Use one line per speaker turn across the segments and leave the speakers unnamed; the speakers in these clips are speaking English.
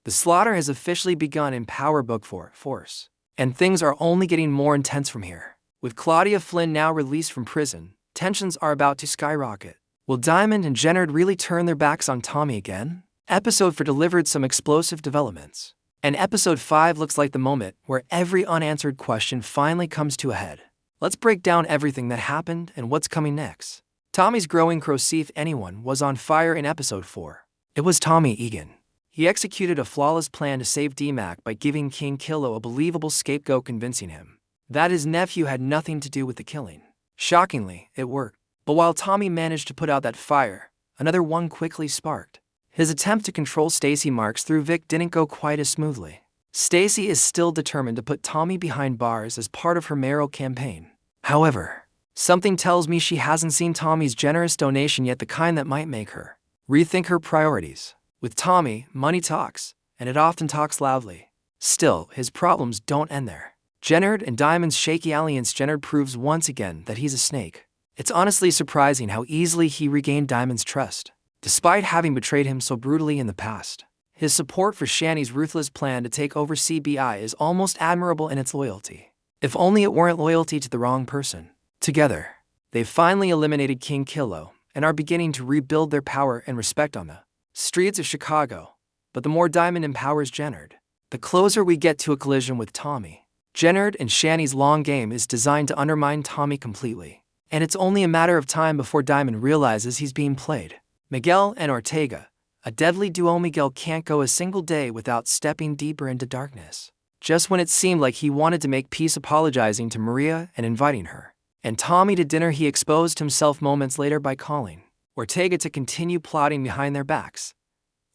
The slaughter has officially begun in Power Book 4 Force, and things are only getting more intense from here. With Claudia Flynn now released from prison, tensions are about to skyrocket. Will Diamond and Jenard really turn their backs on Tommy again? Episode 4 delivered some explosive developments, and Episode 5 looks like the moment where every unanswered question finally comes to a head. Let's break down everything that happened and what's coming next. Tommy's growing crowd anyone was on fire in Episode 4. It was Tommy Egan. He executed a flawless plan to save D-Mac by giving King Kilo a believable scapegoat, convincing him that his nephew had nothing to do with the killing. Shockingly, it worked. But while Tommy managed to put out that fire, another one quickly sparked. His attempt to control Stacy Marks through Vic didn't go quite as smoothly. Stacy is still determined to put Tommy behind bars as part of her mayoral campaign. However, something tells me she hasn't seen Tommy's generous donation yet, the kind that might make her rethink her priorities. With Tommy, money talks, and it often talks loudly. Still, his problems don't end there. Jenard and Diamond's shaky alliance. Jenard proves once again that he's a snake. It's honestly surprising how easily he regained Diamond's trust, despite having betrayed him so brutally in the past. His support for Shani's ruthless plan to take over CBI is almost admirable in its loyalty. If only it weren't loyalty to the wrong person. Together, they've finally eliminated King Kilo and are beginning to rebuild their power and respect on the streets of Chicago. But the more Diamond empowers Jenard, the closer we get to a collision with Tommy. Jenard and Shani's long game is designed to undermine Tommy completely, and it's only a matter of time before Diamond realizes he's being played. Miguel and Ortega, a deadly duo. Miguel can't go a single day without stepping deeper into darkness. Just when it seemed like he wanted to make peace, apologizing to Maria and inviting her and Tommy to dinner, he exposed himself moments later by calling Ortega to continue plotting behind their backs.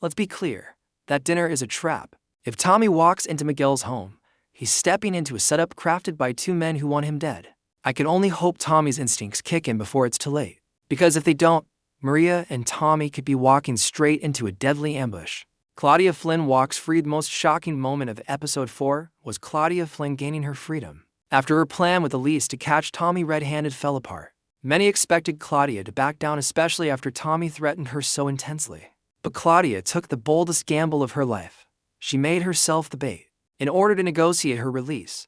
Let's be clear, that dinner is a trap. If Tommy walks into Miguel's home, he's stepping into a setup crafted by two men who want him dead. I can only hope Tommy's instincts kick in before it's too late, because if they don't, Maria and Tommy could be walking straight into a deadly ambush. Claudia Flynn walks free. The most shocking moment of Episode 4 was Claudia Flynn gaining her freedom after her plan with Elise to catch Tommy red-handed fell apart. Many expected Claudia to back down, especially after Tommy threatened her so intensely. But Claudia took the boldest gamble of her life. She made herself the bait in order to negotiate her release.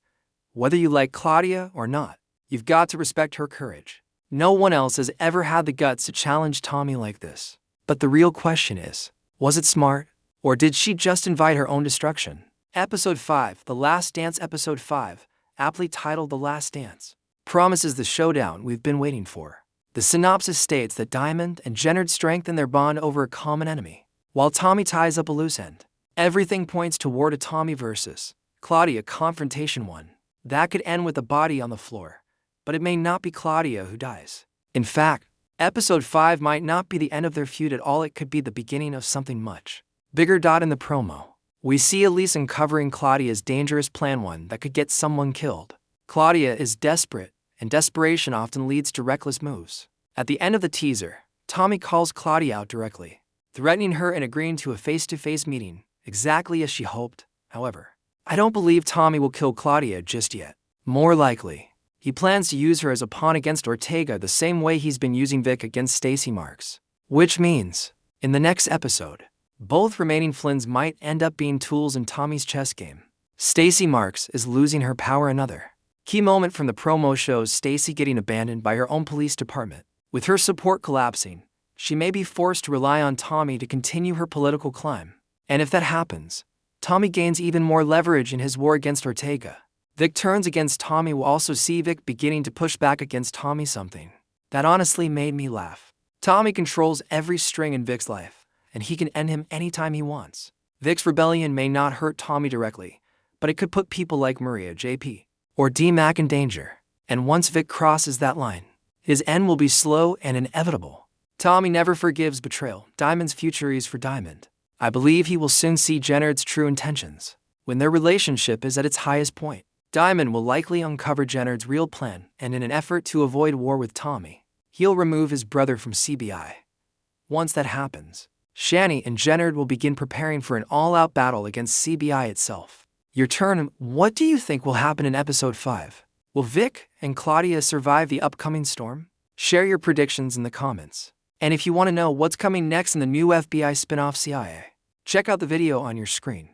Whether you like Claudia or not, you've got to respect her courage. No one else has ever had the guts to challenge Tommy like this. But the real question is, was it smart, or did she just invite her own destruction? Episode 5, The Last Dance. Episode 5, aptly titled The Last Dance, promises the showdown we've been waiting for. The synopsis states that Diamond and Jenard strengthen their bond over a common enemy, while Tommy ties up a loose end. Everything points toward a Tommy versus Claudia confrontation, one that could end with a body on the floor. But it may not be Claudia who dies. In fact, Episode 5 might not be the end of their feud at all. It could be the beginning of something much bigger. In the promo, we see Elise uncovering Claudia's dangerous plan, one that could get someone killed. Claudia is desperate, and desperation often leads to reckless moves. At the end of the teaser, Tommy calls Claudia out directly, threatening her and agreeing to a face-to-face meeting, exactly as she hoped. However, I don't believe Tommy will kill Claudia just yet. More likely, he plans to use her as a pawn against Ortega the same way he's been using Vic against Stacy Marks. Which means, in the next episode, both remaining Flynns might end up being tools in Tommy's chess game. Stacy Marks is losing her power. Another key moment from the promo shows Stacy getting abandoned by her own police department. With her support collapsing, she may be forced to rely on Tommy to continue her political climb. And if that happens, Tommy gains even more leverage in his war against Ortega. Vic turns against Tommy. Will also see Vic beginning to push back against Tommy, something that honestly made me laugh. Tommy controls every string in Vic's life, and he can end him anytime he wants. Vic's rebellion may not hurt Tommy directly, but it could put people like Maria, JP, or D-Mac in danger. And once Vic crosses that line, his end will be slow and inevitable. Tommy never forgives betrayal. Diamond's future is for Diamond. I believe he will soon see Jenard's true intentions. When their relationship is at its highest point, Diamond will likely uncover Jenard's real plan, and in an effort to avoid war with Tommy, he'll remove his brother from CBI. Once that happens, Shani and Jenard will begin preparing for an all-out battle against CBI itself. Your turn. What do you think will happen in Episode 5? Will Vic and Claudia survive the upcoming storm? Share your predictions in the comments. And if you want to know what's coming next in the new FBI spin-off CIA, Check out the video on your screen.